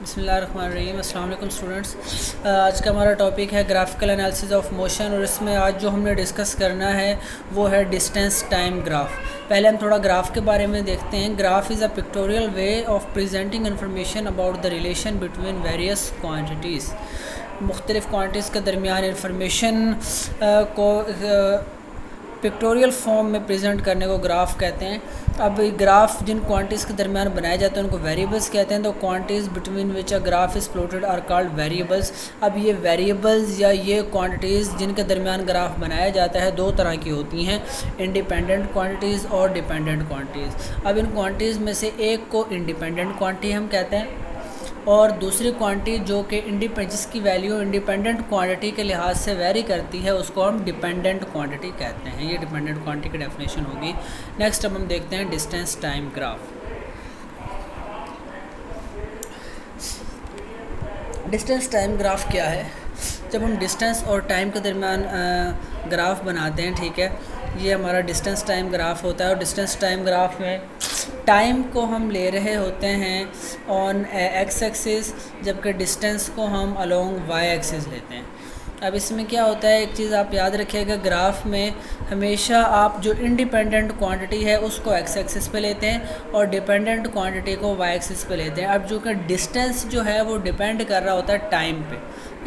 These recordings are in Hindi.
बिस्मिल्लाहिर्रहमानिर्रहीम। अस्सलाम वालेकुम स्टूडेंट्स। आज का हमारा टॉपिक है ग्राफिकल एनालिसिस ऑफ मोशन और इसमें आज जो हमने डिस्कस करना है वो है डिस्टेंस टाइम ग्राफ। पहले हम थोड़ा ग्राफ के बारे में देखते हैं। Graph is a pictorial way of presenting information about the relation between various quantities. मुख्तलिफ़ क्वांटिटीज़ के दरमियान इन्फॉर्मेशन को पिक्टोरियल फॉर्म में प्रेजेंट करने को ग्राफ कहते हैं। अब ग्राफ जिन क्वांटिटीज़ के दरमियान बनाए जाते हैं उनको वेरिएबल्स कहते हैं। तो quantities between which a graph is plotted are called variables. अब ये वेरिएबल्स या ये क्वांटिटीज़ जिनके दरमियान ग्राफ बनाया जाता है दो तरह की होती हैं, इंडिपेंडेंट क्वांटिटीज़ और डिपेंडेंट क्वांटिटीज़। अब इन क्वांटिटीज़ में से एक को इंडिपेंडेंट क्वांटिटी हम कहते हैं और दूसरी क्वांटिटी जो कि जिसकी वैल्यू इंडिपेंडेंट क्वांटिटी के लिहाज से वेरी करती है उसको हम डिपेंडेंट क्वांटिटी कहते हैं। ये डिपेंडेंट क्वांटिटी की डेफिनेशन होगी। नेक्स्ट अब हम देखते हैं distance time graph. Distance time graph क्या है? जब हम डिस्टेंस और टाइम के दरमियान ग्राफ बनाते हैं, ठीक है, ये हमारा डिस्टेंस टाइम ग्राफ होता है और डिस्टेंस टाइम ग्राफ में टाइम को हम ले रहे होते हैं ऑन एक्स एक्सिस, जबकि डिस्टेंस को हम अलोंग वाई एक्सिस लेते हैं। अब इसमें क्या होता है, एक चीज़ आप याद रखिएगा, ग्राफ में हमेशा आप जो इंडिपेंडेंट क्वांटिटी है उसको एक्स एक्सिस पे लेते हैं और डिपेंडेंट क्वांटिटी को वाई एक्सिस पे लेते हैं। अब जो कि डिस्टेंस जो है वो डिपेंड कर रहा होता है टाइम पे,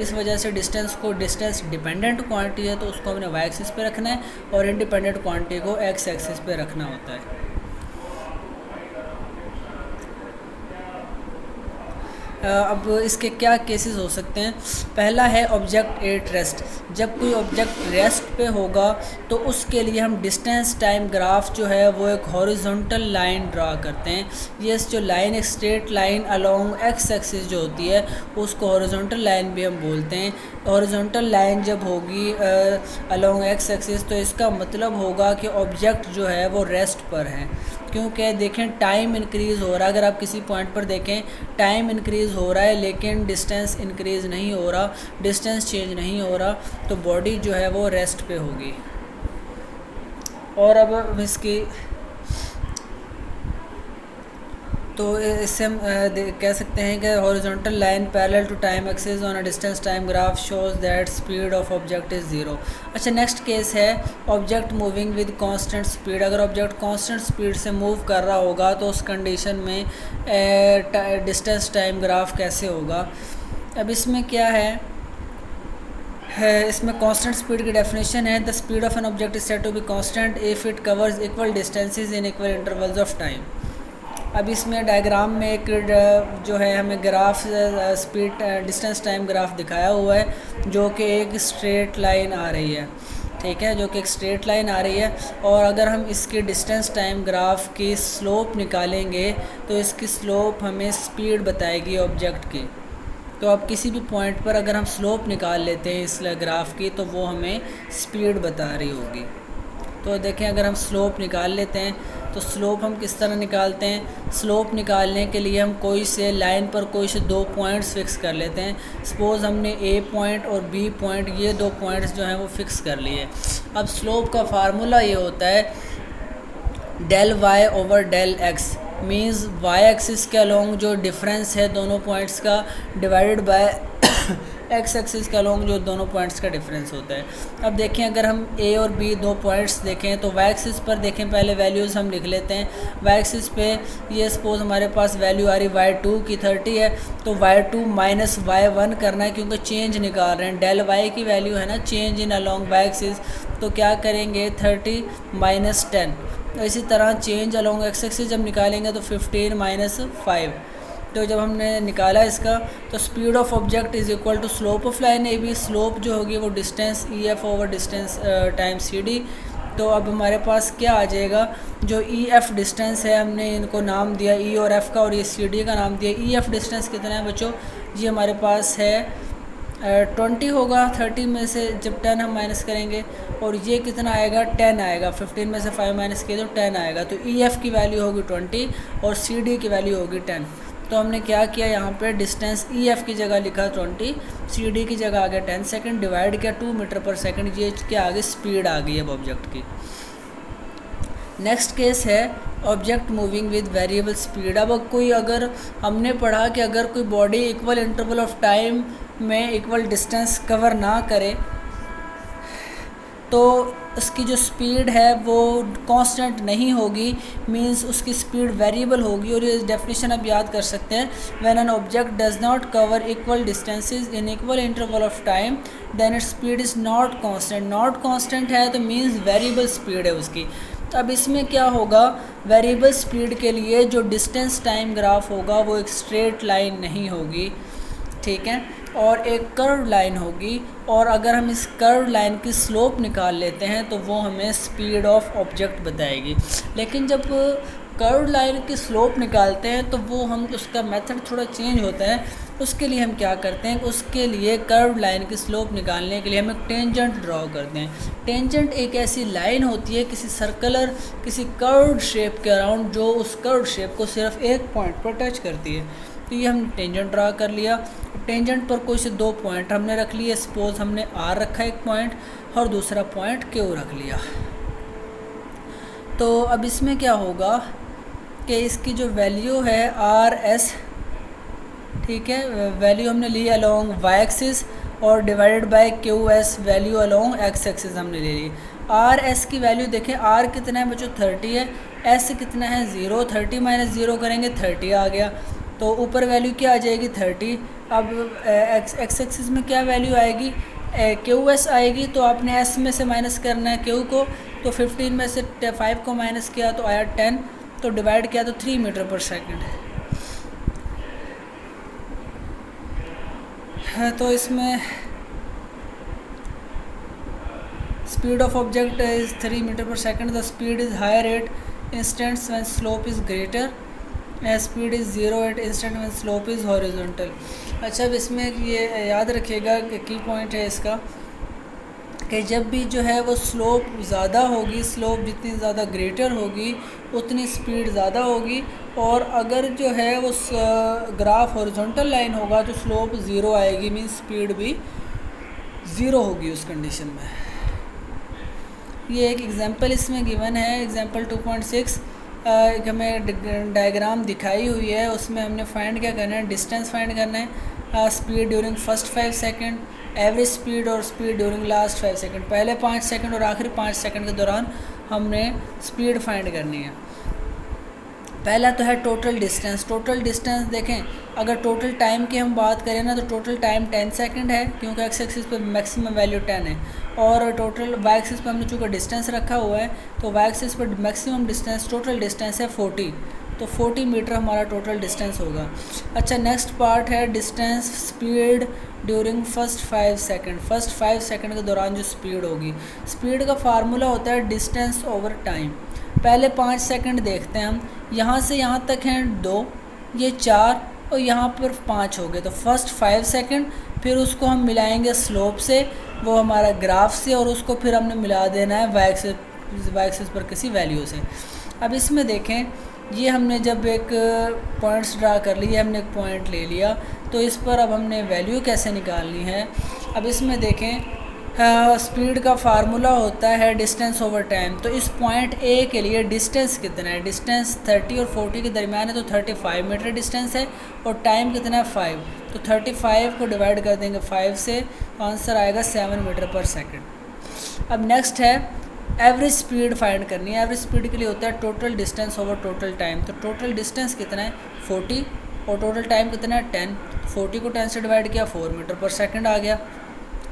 इस वजह से डिस्टेंस डिपेंडेंट क्वांटिटी है तो उसको हमने वाई एक्सिस पे रखना है और इंडिपेंडेंट क्वांटिटी को एक्स एक्सिस पे रखना होता है। अब इसके क्या केसेस हो सकते हैं? पहला है ऑब्जेक्ट एट रेस्ट। जब कोई ऑब्जेक्ट रेस्ट पे होगा तो उसके लिए हम डिस्टेंस टाइम ग्राफ जो है वो एक हॉरिजॉन्टल लाइन ड्रा करते हैं। ये जो लाइन एक straight line along x axis जो होती है उसको हॉरिजॉन्टल लाइन भी हम बोलते हैं। हॉरिजॉन्टल लाइन जब होगी अलोंग एक्स एक्सिस तो इसका मतलब होगा कि ऑब्जेक्ट जो है वो रेस्ट पर है, क्योंकि देखें टाइम इंक्रीज़ हो रहा है। अगर आप किसी पॉइंट पर देखें टाइम इंक्रीज़ हो रहा है लेकिन डिस्टेंस इंक्रीज़ नहीं हो रहा, डिस्टेंस चेंज नहीं हो रहा, तो बॉडी जो है वो रेस्ट पे होगी। और अब इसकी तो इससे हम कह सकते हैं कि horizontal line parallel to time axis on a distance time graph shows that speed of object is zero. अच्छा, नेक्स्ट केस है object moving with constant speed. अगर ऑब्जेक्ट कांस्टेंट स्पीड से मूव कर रहा होगा तो उस कंडीशन में डिस्टेंस टाइम ग्राफ कैसे होगा? अब इसमें क्या है, इसमें कांस्टेंट स्पीड की डेफिनेशन है, the speed of an object is said to be constant if it covers equal distances in equal intervals of time. अब इसमें डायग्राम में एक जो है हमें graph speed distance time graph दिखाया हुआ है जो कि एक स्ट्रेट लाइन आ रही है, ठीक है, जो कि एक स्ट्रेट लाइन आ रही है। और अगर हम इसकी डिस्टेंस टाइम ग्राफ की स्लोप निकालेंगे तो इसकी स्लोप हमें स्पीड बताएगी ऑब्जेक्ट की। तो अब किसी भी पॉइंट पर अगर हम स्लोप निकाल लेते हैं इस ग्राफ की तो वो हमें स्पीड बता रही होगी। तो देखें, अगर हम स्लोप निकाल लेते हैं तो स्लोप हम किस तरह निकालते हैं? स्लोप निकालने के लिए हम कोई से लाइन पर कोई से दो पॉइंट्स फिक्स कर लेते हैं। सपोज़ हमने ए पॉइंट और बी पॉइंट ये दो पॉइंट्स जो हैं वो फिक्स कर लिए। अब स्लोप का फार्मूला ये होता है del Y over del X, means Y axis के अलोंग जो डिफरेंस है दोनों पॉइंट्स का डिवाइडेड बाय एक्स एक्सिस के अलोंग जो दोनों पॉइंट्स का डिफरेंस होता है। अब देखें, अगर हम ए और बी दो पॉइंट्स देखें तो वाई एक्सिस पर देखें, पहले वैल्यूज़ हम लिख लेते हैं। वाई एक्सिस पे ये सपोज़ हमारे पास वैल्यू आ रही y2 की 30 है तो y2 माइनस y1 करना है क्योंकि चेंज निकाल रहे हैं। डेल वाई की वैल्यू है ना change in along Y axis, तो क्या करेंगे 30 माइनस 10। तो इसी तरह चेंज अलोंग एक्स एक्सिस जब निकालेंगे तो 15 माइनस 5। तो जब हमने निकाला इसका तो speed of object is equal to slope of line A B. Slope जो होगी वो distance E F over distance time C D. तो अब हमारे पास क्या आ जाएगा, जो ई एफ़ डिस्टेंस है हमने इनको नाम दिया ई और एफ़ का और ये सी डी का नाम दिया। ई एफ़ डिस्टेंस कितना है बच्चों? जी हमारे पास है 20 होगा। 30 में से जब 10 हम माइनस करेंगे और ये कितना आएगा 10 आएगा। 15 में से 5 माइनस किए तो 10 आएगा। तो ई एफ़ की वैल्यू होगी 20 और सी डी की वैल्यू होगी 10। तो हमने क्या किया, यहाँ पे डिस्टेंस ई एफ़ की जगह लिखा 20, सी डी की जगह आ गया 10 सेकेंड, डिवाइड किया 2 मीटर पर सेकेंड, ये क्या आ गई स्पीड आ गई अब ऑब्जेक्ट की। नेक्स्ट केस है object moving with variable speed. अब अगर हमने पढ़ा कि अगर कोई body equal interval of time में इक्वल डिस्टेंस कवर ना करे तो उसकी जो स्पीड है वो कांस्टेंट नहीं होगी, मींस उसकी स्पीड वेरिएबल होगी। और ये डेफिनेशन आप याद कर सकते हैं, when an object does not cover equal distances in equal interval of time then its speed is not constant. Not constant है तो मींस वेरिएबल स्पीड है उसकी। तो अब इसमें क्या होगा, वेरिएबल स्पीड के लिए जो डिस्टेंस टाइम ग्राफ होगा वो एक स्ट्रेट लाइन नहीं होगी, ठीक है, और एक कर्व लाइन होगी। और अगर हम इस कर्व लाइन की स्लोप निकाल लेते हैं तो वो हमें स्पीड ऑफ ऑब्जेक्ट बताएगी। लेकिन जब कर्व लाइन की स्लोप निकालते हैं तो वो हम उसका मेथड थोड़ा चेंज होता है। उसके लिए हम क्या करते हैं, उसके लिए कर्व लाइन की स्लोप निकालने के लिए हम एक टेंजेंट ड्रॉ करते हैं। टेंजेंट एक ऐसी लाइन होती है किसी सर्कुलर किसी कर्व्ड शेप के अराउंड जो उस कर्व्ड शेप को सिर्फ एक पॉइंट पर टच करती है। तो ये हम टेंजेंट ड्रा कर लिया। टेंजेंट पर कोई से दो पॉइंट हमने रख लिए, सपोज हमने आर रखा एक पॉइंट और दूसरा पॉइंट क्यू रख लिया। तो अब इसमें क्या होगा कि इसकी जो वैल्यू है आर एस, ठीक है, वैल्यू हमने ली अलोंग वाई एक्सिस और divided by Q S value along x axis हमने ले ली। आर एस की वैल्यू देखें, आर कितना है बच्चों 30 है, एस कितना है 0, 30 माइनस 0 करेंगे 30 आ गया। तो ऊपर वैल्यू क्या आ जाएगी 30। अब एक्स एक्सिस में क्या वैल्यू आएगी, क्यू एस आएगी। तो आपने एस में से माइनस करना है क्यू को, तो 15 में से 5 को माइनस किया तो आया 10, तो डिवाइड किया तो 3 मीटर पर सेकेंड है। तो इसमें speed of object is 3 metre per second. The speed is higher at instants when slope is greater, speed is 0 at instant when slope is horizontal. अच्छा, अब इसमें ये याद रखिएगा कि की पॉइंट है इसका कि जब भी जो है वो स्लोप ज़्यादा होगी, स्लोप जितनी ज़्यादा ग्रेटर होगी उतनी स्पीड ज़्यादा होगी। और अगर जो है वो ग्राफ हॉरिजॉन्टल लाइन होगा तो स्लोप 0 आएगी, मीन स्पीड भी 0 होगी उस कंडीशन में। ये एक एग्जांपल इसमें गिवन है, एग्जांपल 2.6 एक हमें डायग्राम दिखाई हुई है, उसमें हमने फाइंड क्या करना है, डिस्टेंस फाइंड करना है, speed during first 5 second, average speed और स्पीड ड्यूरिंग लास्ट 5 सेकंड। पहले 5 सेकंड और आखिरी 5 सेकंड के दौरान हमने स्पीड फाइंड करनी है। पहला तो है टोटल डिस्टेंस। टोटल डिस्टेंस देखें, अगर टोटल टाइम की हम बात करें ना तो टोटल टाइम 10 सेकंड है, क्योंकि एक्स एक्सिस पे मैक्सिमम वैल्यू 10 है। और टोटल वाई एक्सिस पे हमने चूँकि डिस्टेंस रखा हुआ है तो वाई एक्सिस पर मैक्सिमम डिस्टेंस टोटल डिस्टेंस है 40, तो 40 मीटर हमारा टोटल डिस्टेंस होगा। अच्छा, नेक्स्ट पार्ट है distance speed during first 5 second. First 5 second के दौरान जो स्पीड होगी, स्पीड का फार्मूला होता है डिस्टेंस ओवर टाइम। पहले 5 सेकंड देखते हैं हम, यहाँ से यहाँ तक हैं 2, ये 4 और यहाँ पर 5 हो गए। तो फर्स्ट 5 सेकंड, फिर उसको हम मिलाएंगे स्लोप से, वो हमारा ग्राफ से, और उसको फिर हमने मिला देना है वाई एक्सिस पर किसी वैल्यू से। अब इसमें देखें, ये हमने जब एक पॉइंट्स ड्रा कर लिए, हमने एक पॉइंट ले लिया, तो इस पर अब हमने वैल्यू कैसे निकालनी है। अब इसमें देखें, स्पीड का फार्मूला होता है डिस्टेंस ओवर टाइम। तो इस पॉइंट ए के लिए डिस्टेंस कितना है, डिस्टेंस 30 और 40 के दरमियान है, तो 35 मीटर डिस्टेंस है, और टाइम कितना है 5, तो 35 को डिवाइड कर देंगे 5 से, तो आंसर आएगा 7 मीटर पर सेकंड। अब नेक्स्ट है एवरेज स्पीड फाइंड करनी है। एवरेज स्पीड के लिए होता है total distance over total time. तो टोटल डिस्टेंस कितना है 40 और टोटल टाइम कितना है 10, 40 को 10 से डिवाइड किया 4 मीटर पर सेकंड आ गया,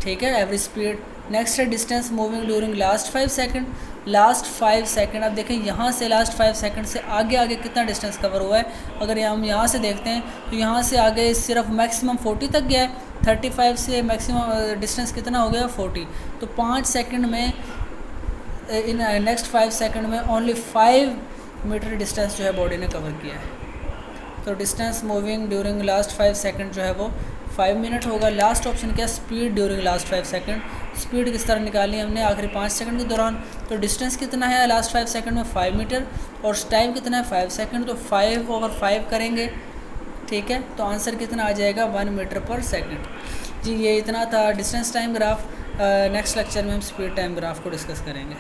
ठीक है, एवरेज स्पीड। नेक्स्ट है distance moving during last 5 second. Last 5 second, अब देखें यहाँ से लास्ट 5 सेकंड से आगे आगे कितना डिस्टेंस कवर हुआ है। अगर हम यहाँ से देखते हैं तो यहाँ से आगे सिर्फ मैक्सिमम 40 तक गया है, 35 से मैक्सिमम डिस्टेंस कितना हो गया 40। तो 5 सेकंड में, इन नेक्स्ट 5 सेकंड में ओनली 5 मीटर डिस्टेंस जो है बॉडी ने कवर किया है। तो distance moving during last 5 second जो है वो 5 मिनट होगा। लास्ट ऑप्शन क्या, speed during last 5 second. Speed किस तरह निकालनी है हमने आखिरी 5 सेकंड के दौरान। तो डिस्टेंस कितना है लास्ट 5 सेकंड में 5 मीटर, और टाइम कितना है 5 सेकंड, तो 5/5 करेंगे, ठीक है, तो आंसर कितना आ जाएगा 1 मीटर पर सेकंड। जी, ये इतना था distance time graph. Next lecture में हम स्पीड टाइम ग्राफ को डिस्कस करेंगे।